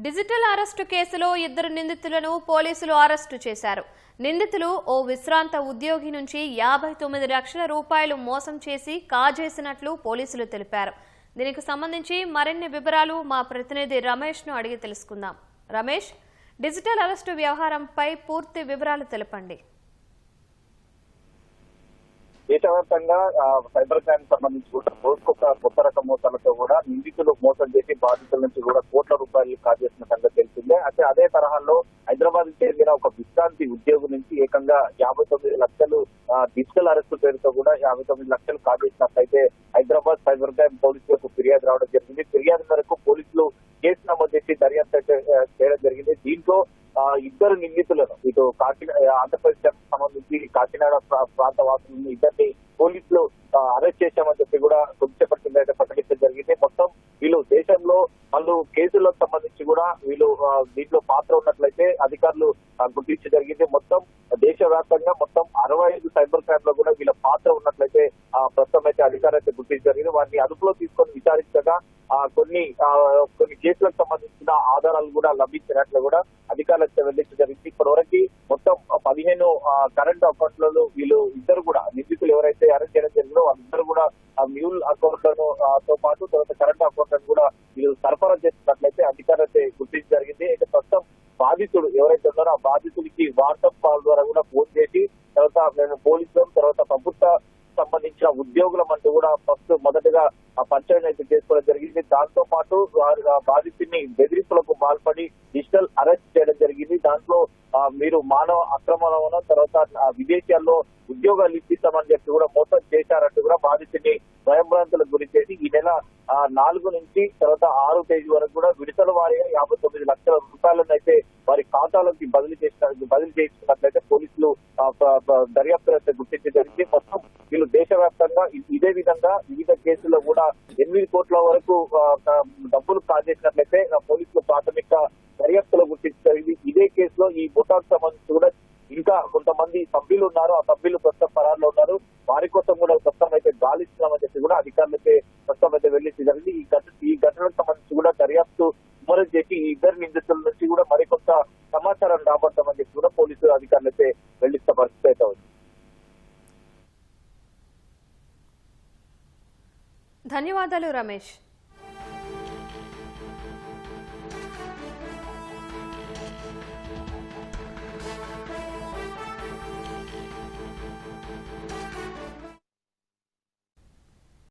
Digital arrest కేసులో ఇద్దరు నిందితులను పోలీసులు అరెస్టు చేశారు. నిందితులు ఓ విశ్రాంత ఉద్యోగి నుంచి 59 లక్షల రూపాయలు మోసం చేసి కాజేసినట్లు పోలీసులు తెలిపారు. దీనికి సంబంధించి మరిన్ని వివరాలు మా ప్రతినిధి రమేష్ ను అడిగి తెలుసుకుందాం. రమేష్, డిజిటల్ అరెస్టు వ్యవహారంపై పూర్తి వివరాలు తెలపండి. దేశవ్యాప్తంగా సైబర్ క్రైమ్ సంబంధించి కూడా రోజుకొక కొత్త రకం మోసాలతో కూడా నిందితులు మోసం చేసి బాధితుల నుంచి కూడా కోట్ల రూపాయలు కాజేసిన సంగతి తెలిసిందే. అయితే అదే తరహాలో హైదరాబాద్ చెందిన ఒక విశ్రాంతి ఉద్యోగి నుంచి ఏకంగా 59 లక్షలు డిజిటల్ అరెస్టు పేరుతో కూడా 59 లక్షలు కాజేసినట్లయితే హైదరాబాద్ సైబర్ క్రైమ్ పోలీసులకు ఫిర్యాదు రావడం జరిగింది. ఫిర్యాదు మేరకు పోలీసులు కేసు నమోదు చేసి దర్యాప్తు చేయడం జరిగింది. దీంట్లో ఇద్దరు నిందితులను ఇటు ఆంధ్రప్రదేశ్ సంబంధించి కాకినాడ ప్రాంత వాసులను ఇద్దరిని పోలీసులు అరెస్ట్ చేశామని చెప్పి కూడా కొద్దిసేపటి కింద ప్రకటించడం జరిగింది. మొత్తం వీళ్ళు దేశంలో వాళ్ళు కేసులకు సంబంధించి కూడా వీళ్ళు దీంట్లో పాత్ర ఉన్నట్లయితే అధికారులు గుర్తించడం జరిగింది. మొత్తం దేశవ్యాప్తంగా మొత్తం 65 సైబర్ క్రైమ్ లో కూడా వీళ్ళ పాత్ర ఉన్నట్లయితే ప్రస్తుతం అయితే అధికారులు అయితే గుర్తించడం జరిగింది. వారిని అదుపులో తీసుకొని విచారించగా కొన్ని కేసులకు సంబంధించిన ఆధారాలు కూడా లభించినట్లు కూడా అధికారులు అయితే వెల్లడించడం జరిగింది. ఇప్పటివరకు మొత్తం 15 కరెంట్ అకౌంట్లలో వీళ్ళు ఇద్దరు కూడా నిందితులు ఎవరైతే అరెస్ట్ చేయడం జరిగిందో వాళ్ళిద్దరు కూడా మ్యూల్ అకౌంట్లను తో పాటు తర్వాత కరెంట్ అకౌంట్లను కూడా వీళ్ళు సరఫరా చేస్తున్నట్లయితే అధికారులు అయితే గుర్తించడం జరిగింది. అయితే ప్రస్తుతం బాధితుడు ఎవరైతే ఉన్నారో ఆ బాధితుడికి వాట్సాప్ కాల్ ద్వారా కూడా ఫోన్ చేసి తర్వాత మేము పోలీసులు తర్వాత ప్రభుత్వ సంబంధించిన ఉద్యోగులం అంటూ కూడా ఫస్ట్ మొదటగా పరిచయం అయితే చేసుకోవడం జరిగింది. దాంతో పాటు బాధితుడిని బెదిరింపులకు పాల్పడి డిజిటల్ అరెస్ట్ చేయడం జరిగింది. దాంట్లో మీరు మానవ అక్రమణ తర్వాత విదేశాల్లో ఉద్యోగాలు ఇప్పిస్తామని చెప్పి కూడా మోసం చేశారంటూ కూడా బాధితుడిని భయభ్రాంతులకు గురి చేసి ఈ నెల 4 నుంచి తర్వాత 6 తేదీ వరకు కూడా విడతల వారీగా 59 లక్షల రూపాయలను అయితే వారి ఖాతాలోకి బదిలీ చేస్తున్నట్లయితే పోలీసులు దర్యాప్తు అయితే గుర్తించడం జరిగింది. మొత్తం వీళ్ళు దేశవ్యాప్తంగా ఇదే విధంగా వివిధ కేసుల్లో కూడా 8 కోట్ల వరకు డబ్బులు కాజేసినట్లయితే పోలీసులు ప్రాథమిక దర్యాప్తులో గుర్తించడం జరిగింది. ఇదే కేసులో ఈ ముఠాకు సంబంధించి కూడా ఇంకా కొంతమంది సభ్యులు ఉన్నారు. ఆ సభ్యులు ప్రస్తుతం పరారులో ఉన్నారు. వారి కోసం కూడా ప్రస్తుతం అయితే గాలిస్తున్నామని చెప్పి కూడా అధికారులు అయితే ప్రస్తుతం అయితే వెళ్లించడం జరిగింది. ఈ ఘటనకు సంబంధించి కూడా దర్యాప్తు ముమ్మరం చేసి ఈ ఇద్దరు నిందితుల నుంచి కూడా మరికొంత సమాచారం రాబడతామని చెప్పి కూడా పోలీసు అధికారులు అయితే వెళ్లిస్తున్న పరిస్థితి అయితే ఉంది. ధన్యవాదాలు రమేష్.